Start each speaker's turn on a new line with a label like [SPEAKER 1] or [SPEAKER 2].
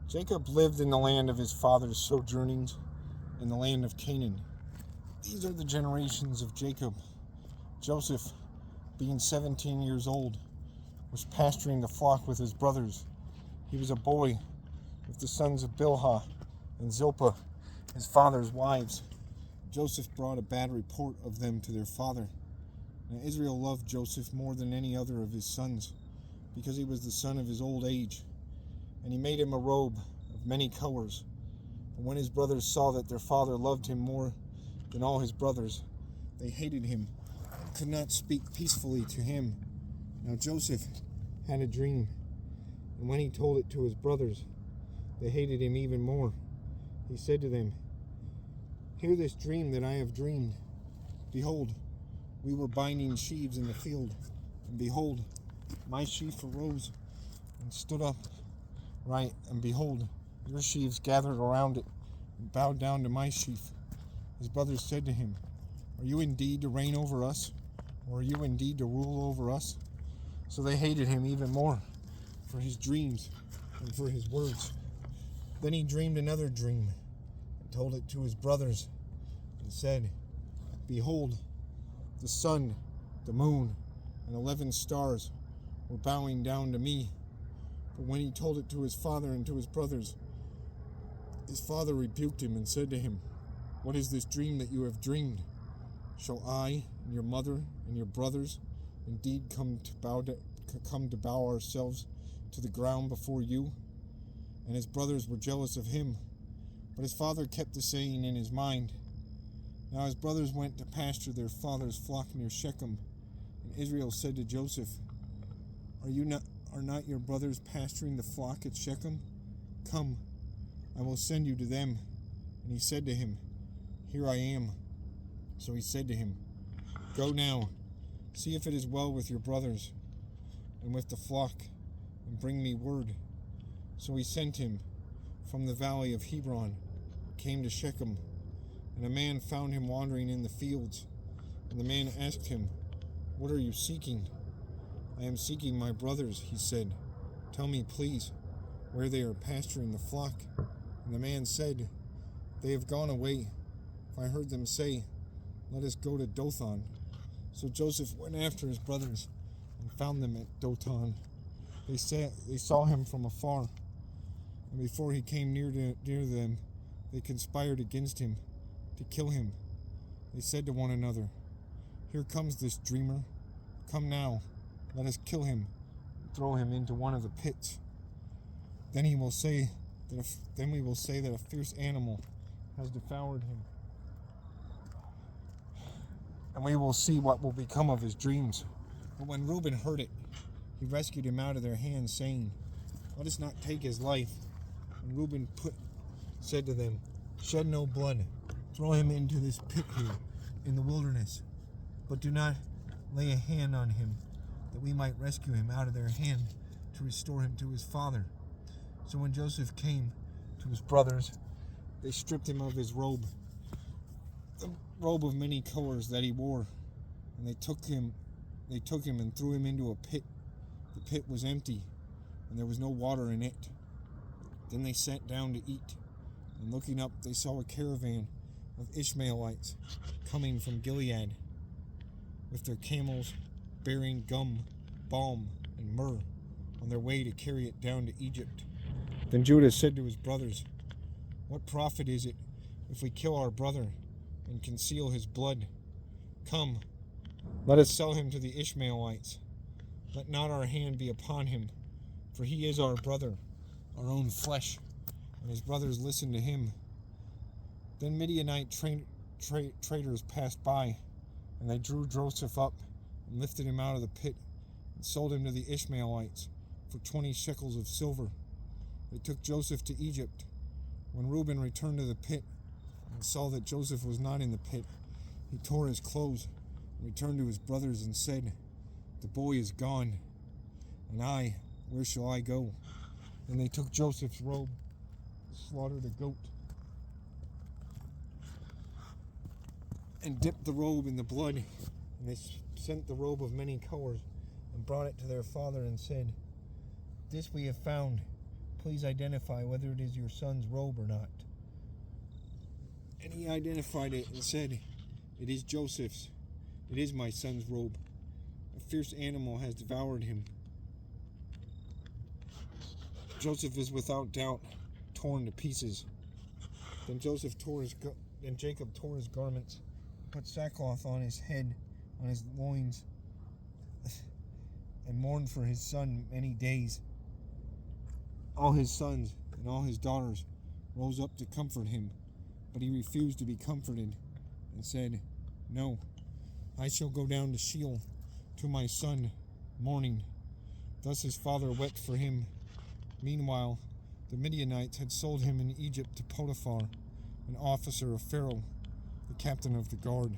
[SPEAKER 1] Jacob lived in the land of his father's sojournings, in the land of Canaan. These are the generations of Jacob. Joseph, being 17 years old, was pasturing the flock with his brothers. He was a boy with the sons of Bilhah and Zilpah, his father's wives. Joseph brought a bad report of them to their father. Now Israel loved Joseph more than any other of his sons, because he was the son of his old age. And he made him a robe of many colors. And when his brothers saw that their father loved him more than all his brothers, they hated him and could not speak peacefully to him. Now Joseph had a dream, and when he told it to his brothers, they hated him even more. He said to them, "Hear this dream that I have dreamed. Behold, we were binding sheaves in the field, and behold, my sheaf arose and stood up right, and behold, your sheaves gathered around it and bowed down to my sheaf." His brothers said to him, "Are you indeed to reign over us, or are you indeed to rule over us?" So they hated him even more for his dreams and for his words. Then he dreamed another dream and told it to his brothers and said, "Behold, the sun, the moon, and 11 stars were bowing down to me." But when he told it to his father and to his brothers, his father rebuked him and said to him, "What is this dream that you have dreamed? Shall I and your mother and your brothers indeed come to bow ourselves to the ground before you?" And his brothers were jealous of him, but his father kept the saying in his mind. Now his brothers went to pasture their father's flock near Shechem, and Israel said to Joseph, Are not your brothers pasturing the flock at Shechem? Come, I will send you to them. And he said to him, "Here I am." So he said to him, "Go now, see if it is well with your brothers and with the flock, and bring me word." So he sent him from the valley of Hebron, came to Shechem, and a man found him wandering in the fields. And the man asked him, "What are you seeking?" "I am seeking my brothers," he said. "Tell me, please, where they are pasturing the flock." And the man said, "They have gone away. For I heard them say, 'Let us go to Dothan.'" So Joseph went after his brothers and found them at Dothan. They saw him from afar, and before he came near them, they conspired against him to kill him. They said to one another, "Here comes this dreamer. Come now, let us kill him and throw him into one of the pits. Then we will say that a fierce animal has devoured him, and we will see what will become of his dreams." But when Reuben heard it, he rescued him out of their hands, saying, "Let us not take his life." And Reuben said to them, "Shed no blood. Throw him into this pit here in the wilderness, but do not lay a hand on him, that we might rescue him out of their hand to restore him to his father." So when Joseph came to his brothers, they stripped him of his robe, the robe of many colors that he wore, and they took him and threw him into a pit. The pit was empty, and there was no water in it. Then they sat down to eat, and looking up they saw a caravan of Ishmaelites coming from Gilead, with their camels bearing gum, balm, and myrrh, on their way to carry it down to Egypt. Then Judah said to his brothers, "What profit is it if we kill our brother and conceal his blood? Come, let us sell him to the Ishmaelites. Let not our hand be upon him, for he is our brother, our own flesh." And his brothers listened to him. Then Midianite traders passed by, and they drew Joseph up and lifted him out of the pit and sold him to the Ishmaelites for 20 shekels of silver. They took Joseph to Egypt. When Reuben returned to the pit and saw that Joseph was not in the pit, he tore his clothes and returned to his brothers and said, "The boy is gone, and I, where shall I go?" And they took Joseph's robe, slaughtered a goat, and dipped the robe in the blood. And they sent the robe of many colors and brought it to their father and said, "This we have found. please identify whether it is your son's robe or not. And he identified it and said, "It is Joseph's. It is my son's robe. A fierce animal has devoured him." Joseph is without doubt torn to pieces. Then Jacob tore his garments, put sackcloth on his head, on his loins, and mourned for his son many days. All his sons and all his daughters rose up to comfort him, but he refused to be comforted and said, "No, I shall go down to Sheol to my son, mourning." Thus his father wept for him. Meanwhile, the Midianites had sold him in Egypt to Potiphar, an officer of Pharaoh, the captain of the guard.